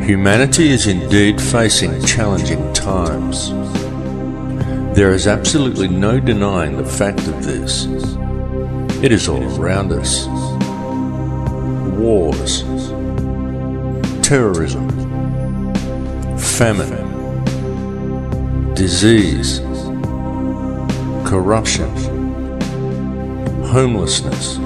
Humanity is indeed facing challenging times. There is absolutely no denying the fact of this. It is all around us. Wars, terrorism, famine, disease, corruption, homelessness,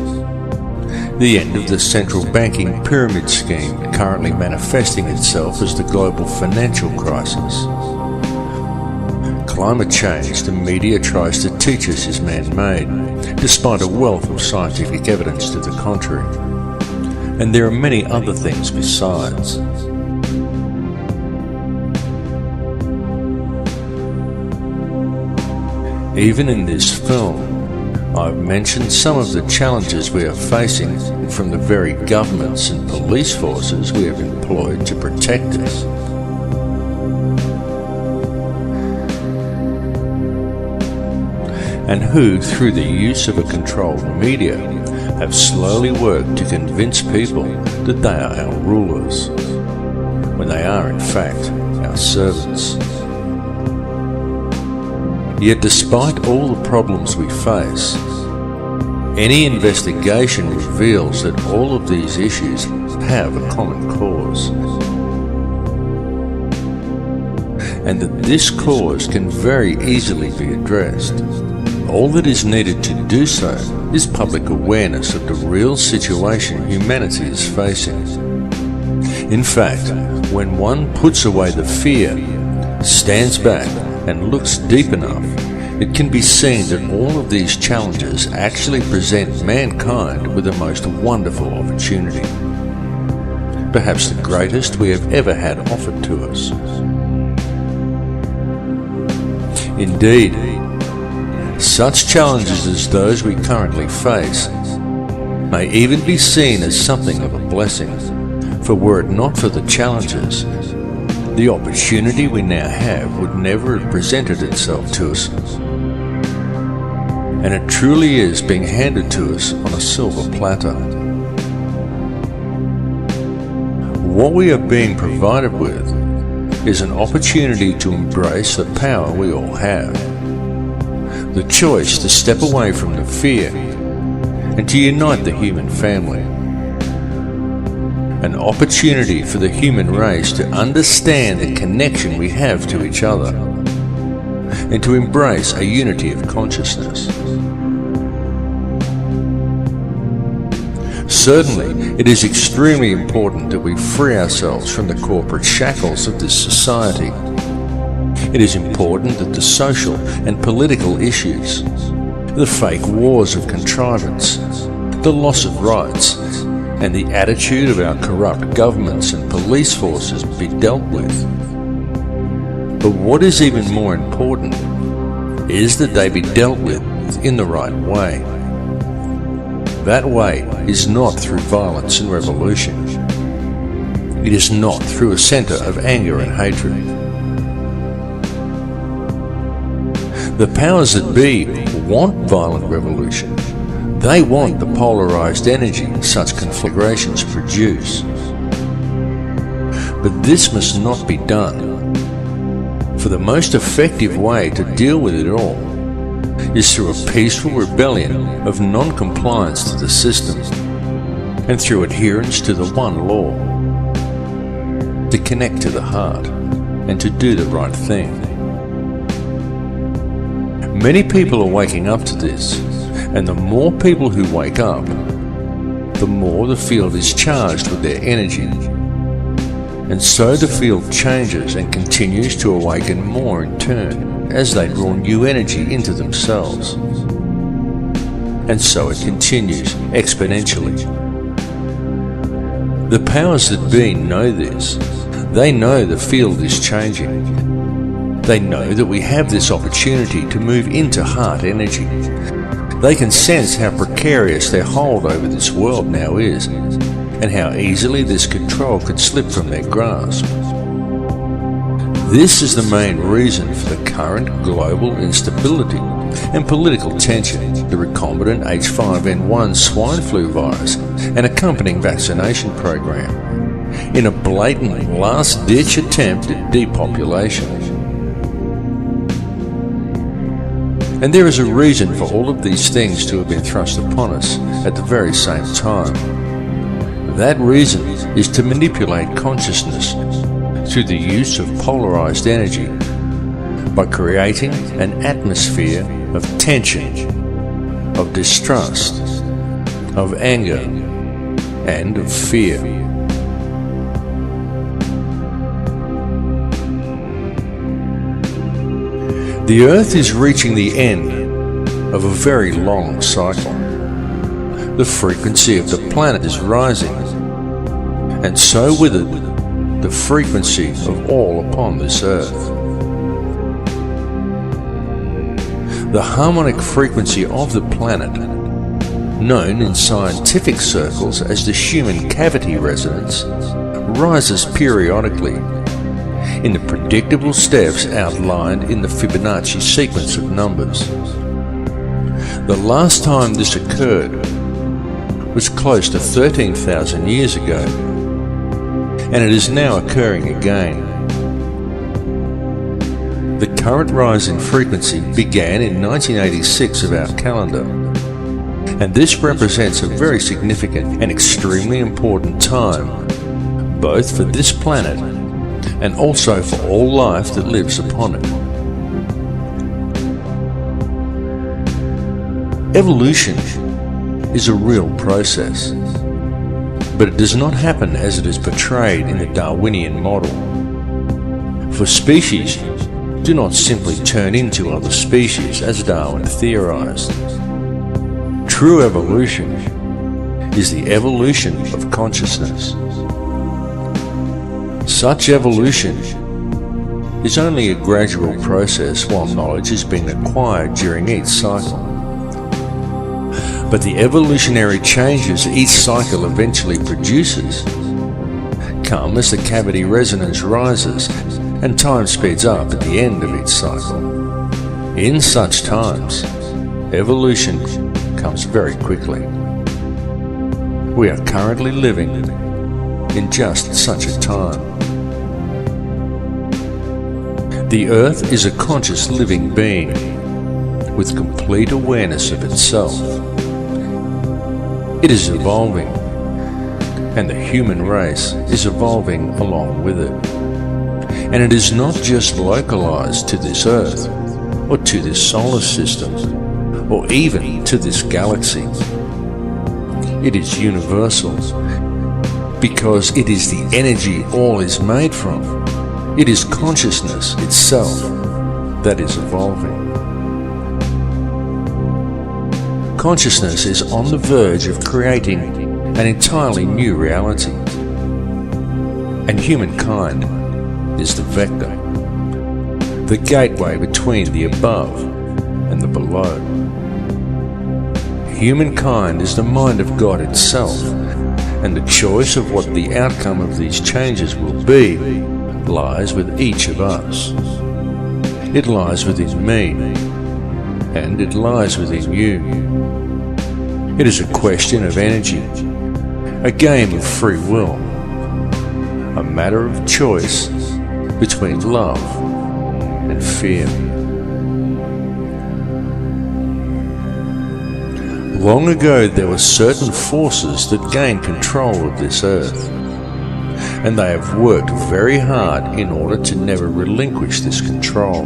the end of the central banking pyramid scheme currently manifesting itself as the global financial crisis. Climate change the media tries to teach us is man-made, despite a wealth of scientific evidence to the contrary. And there are many other things besides. Even in this film, I've mentioned some of the challenges we are facing from the very governments and police forces we have employed to protect us. And who, through the use of a controlled media, have slowly worked to convince people that they are our rulers, when they are in fact our servants. Yet despite all the problems we face, any investigation reveals that all of these issues have a common cause, and that this cause can very easily be addressed. All that is needed to do so is public awareness of the real situation humanity is facing. In fact, when one puts away the fear, stands back and looks deep enough, it can be seen that all of these challenges actually present mankind with the most wonderful opportunity, perhaps the greatest we have ever had offered to us. Indeed, such challenges as those we currently face may even be seen as something of a blessing, for were it not for the challenges, the opportunity we now have would never have presented itself to us. And it truly is being handed to us on a silver platter. What we are being provided with is an opportunity to embrace the power we all have, the choice to step away from the fear and to unite the human family. An opportunity for the human race to understand the connection we have to each other and to embrace a unity of consciousness. Certainly, it is extremely important that we free ourselves from the corporate shackles of this society. It is important that the social and political issues, the fake wars of contrivance, the loss of rights, and the attitude of our corrupt governments and police forces be dealt with. But what is even more important is that they be dealt with in the right way. That way is not through violence and revolution. It is not through a centre of anger and hatred. The powers that be want violent revolution. They want the polarised energy such conflagrations produce. But this must not be done, for the most effective way to deal with it all is through a peaceful rebellion of non-compliance to the system and through adherence to the one law, to connect to the heart and to do the right thing. Many people are waking up to this, and the more people who wake up, the more the field is charged with their energy. And so the field changes and continues to awaken more in turn as they draw new energy into themselves. And so it continues exponentially. The powers that be know this. They know the field is changing. They know that we have this opportunity to move into heart energy. They can sense how precarious their hold over this world now is, and how easily this control could slip from their grasp. This is the main reason for the current global instability and political tension, the recombinant H5N1 swine flu virus and accompanying vaccination program, in a blatant last-ditch attempt at depopulation. And there is a reason for all of these things to have been thrust upon us at the very same time. That reason is to manipulate consciousness through the use of polarized energy by creating an atmosphere of tension, of distrust, of anger, and of fear. The Earth is reaching the end of a very long cycle. The frequency of the planet is rising, and so with it, the frequency of all upon this Earth. The harmonic frequency of the planet, known in scientific circles as the human cavity resonance, rises periodically in the predictable steps outlined in the Fibonacci sequence of numbers. The last time this occurred was close to 13,000 years ago, and it is now occurring again. The current rise in frequency began in 1986 of our calendar, and this represents a very significant and extremely important time, both for this planet and also for all life that lives upon it. Evolution is a real process, but it does not happen as it is portrayed in the Darwinian model. For species do not simply turn into other species as Darwin theorized. True evolution is the evolution of consciousness. Such evolution is only a gradual process while knowledge is being acquired during each cycle. But the evolutionary changes each cycle eventually produces come as the cavity resonance rises and time speeds up at the end of each cycle. In such times, evolution comes very quickly. We are currently living in just such a time. The Earth is a conscious living being with complete awareness of itself. It is evolving, and the human race is evolving along with it. And it is not just localized to this Earth, or to this solar system, or even to this galaxy. It is universal, because it is the energy all is made from. It is consciousness itself that is evolving. Consciousness is on the verge of creating an entirely new reality, and humankind is the vector, the gateway between the above and the below. Humankind is the mind of God itself, and the choice of what the outcome of these changes will be lies with each of us. It lies within me, and it lies within you. It is a question of energy, a game of free will, a matter of choice between love and fear. Long ago there were certain forces that gained control of this Earth, and they have worked very hard in order to never relinquish this control.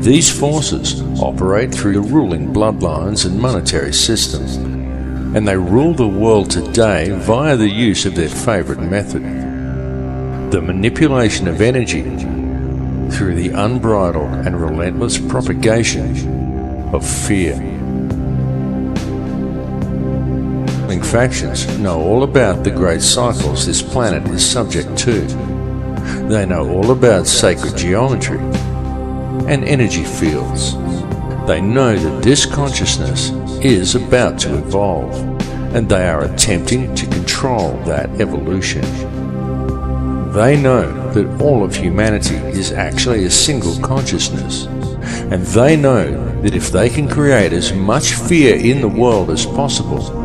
These forces operate through the ruling bloodlines and monetary systems, and they rule the world today via the use of their favorite method, the manipulation of energy through the unbridled and relentless propagation of fear. Factions know all about the great cycles this planet is subject to. They know all about sacred geometry and energy fields. They know that this consciousness is about to evolve, and they are attempting to control that evolution. They know that all of humanity is actually a single consciousness, and they know that if they can create as much fear in the world as possible,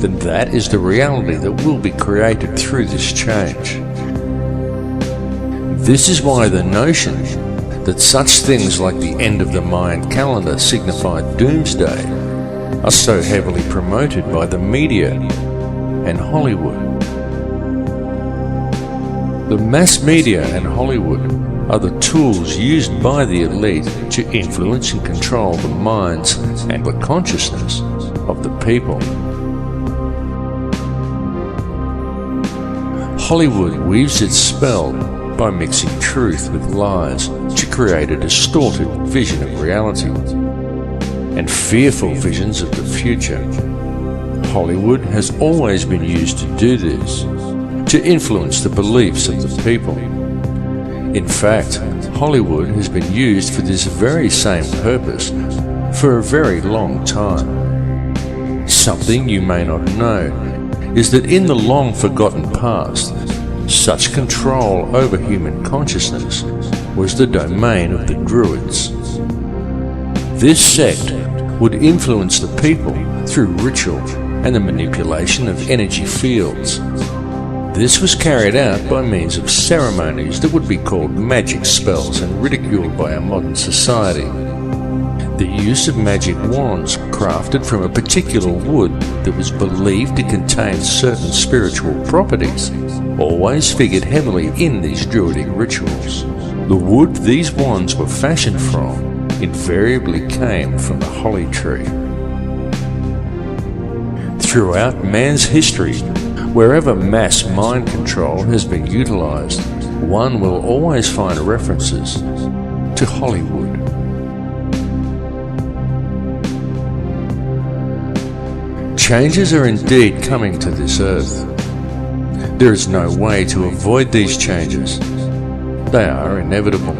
then that is the reality that will be created through this change. This is why the notion that such things like the end of the Mayan calendar signify doomsday are so heavily promoted by the media and Hollywood. The mass media and Hollywood are the tools used by the elite to influence and control the minds and the consciousness of the people. Hollywood weaves its spell by mixing truth with lies to create a distorted vision of reality and fearful visions of the future. Hollywood has always been used to do this, to influence the beliefs of the people. In fact, Hollywood has been used for this very same purpose for a very long time. Something you may not know is that in the long forgotten past, such control over human consciousness was the domain of the Druids. This sect would influence the people through ritual and the manipulation of energy fields. This was carried out by means of ceremonies that would be called magic spells and ridiculed by our modern society. The use of magic wands crafted from a particular wood that was believed to contain certain spiritual properties always figured heavily in these druidic rituals. The wood these wands were fashioned from invariably came from the holly tree. Throughout man's history, wherever mass mind control has been utilized, one will always find references to Hollywood. Changes are indeed coming to this earth. There is no way to avoid these changes. They are inevitable.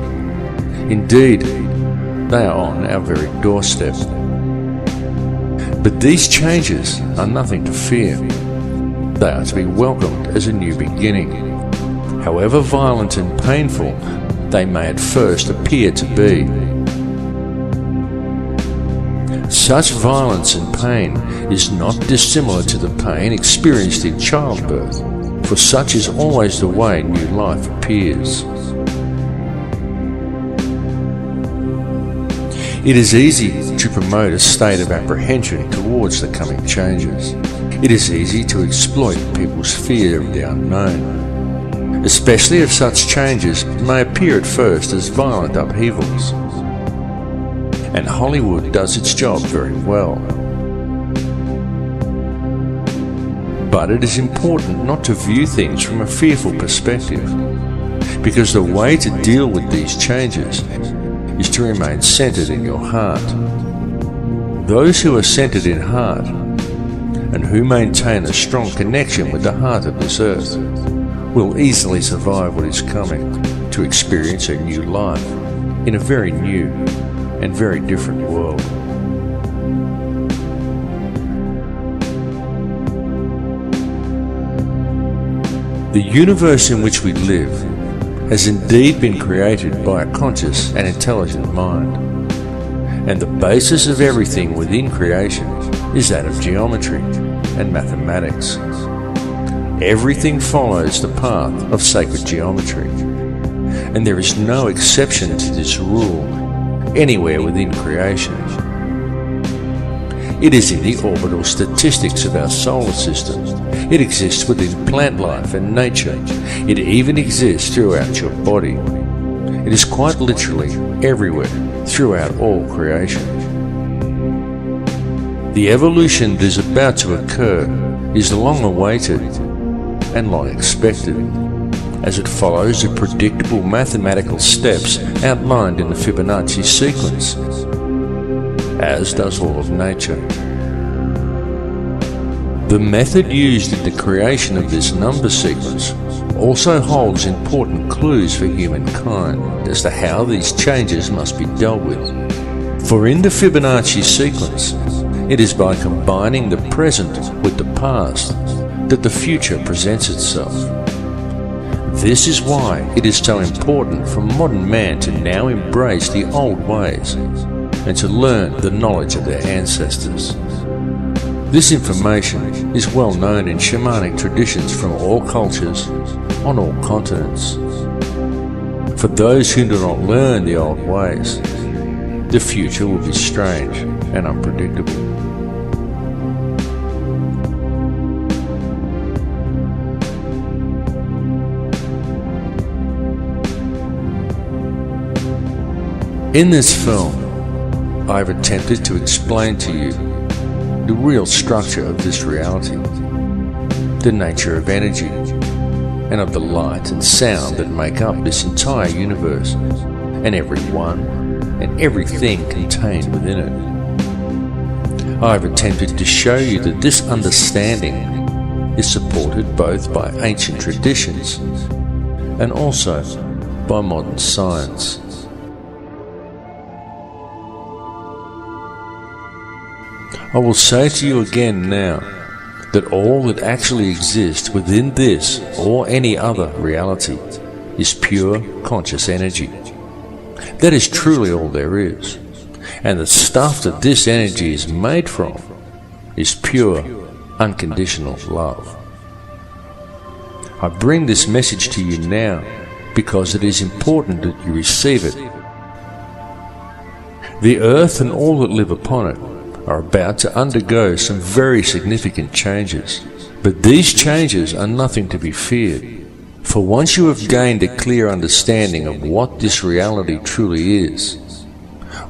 Indeed, they are on our very doorstep. But these changes are nothing to fear. They are to be welcomed as a new beginning. However violent and painful they may at first appear to be. Such violence and pain is not dissimilar to the pain experienced in childbirth, for such is always the way new life appears. It is easy to promote a state of apprehension towards the coming changes. It is easy to exploit people's fear of the unknown, especially if such changes may appear at first as violent upheavals. And Hollywood does its job very well. But it is important not to view things from a fearful perspective, because the way to deal with these changes is to remain centered in your heart. Those who are centered in heart and who maintain a strong connection with the heart of this earth will easily survive what is coming, to experience a new life in a very new and very different world. The universe in which we live has indeed been created by a conscious and intelligent mind, and the basis of everything within creation is that of geometry and mathematics. Everything follows the path of sacred geometry, and there is no exception to this rule anywhere within creation. It is in the orbital statistics of our solar system. It exists within plant life and nature. It even exists throughout your body. It is quite literally everywhere throughout all creation. The evolution that is about to occur is long awaited and long expected, as it follows the predictable mathematical steps outlined in the Fibonacci sequence, as does all of nature. The method used in the creation of this number sequence also holds important clues for humankind as to how these changes must be dealt with. For in the Fibonacci sequence, it is by combining the present with the past that the future presents itself. This is why it is so important for modern man to now embrace the old ways and to learn the knowledge of their ancestors. This information is well known in shamanic traditions from all cultures, on all continents. For those who do not learn the old ways, the future will be strange and unpredictable. In this film, I have attempted to explain to you the real structure of this reality, the nature of energy, and of the light and sound that make up this entire universe, and everyone and everything contained within it. I have attempted to show you that this understanding is supported both by ancient traditions and also by modern science. I will say to you again now that all that actually exists within this or any other reality is pure conscious energy. That is truly all there is. And the stuff that this energy is made from is pure, unconditional love. I bring this message to you now because it is important that you receive it. The earth and all that live upon it are about to undergo some very significant changes. But these changes are nothing to be feared, for once you have gained a clear understanding of what this reality truly is,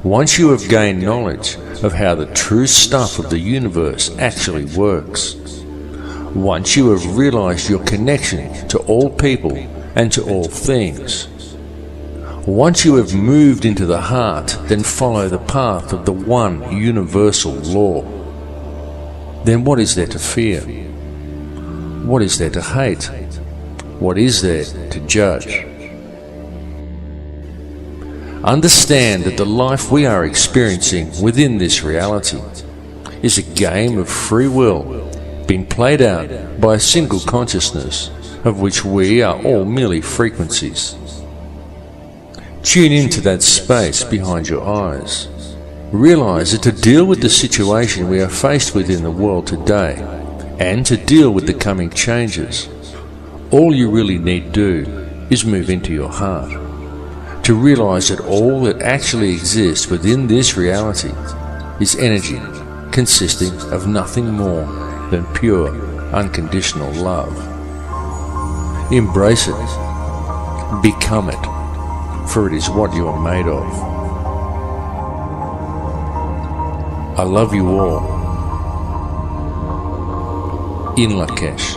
once you have gained knowledge of how the true stuff of the universe actually works, once you have realized your connection to all people and to all things, once you have moved into the heart, then follow the path of the one universal law. Then what is there to fear? What is there to hate? What is there to judge? Understand that the life we are experiencing within this reality is a game of free will being played out by a single consciousness of which we are all merely frequencies. Tune into that space behind your eyes. Realize that to deal with the situation we are faced with in the world today, and to deal with the coming changes, all you really need do is move into your heart. To realize that all that actually exists within this reality is energy consisting of nothing more than pure, unconditional love. Embrace it. Become it. For it is what you are made of. I love you all. In Lakesh.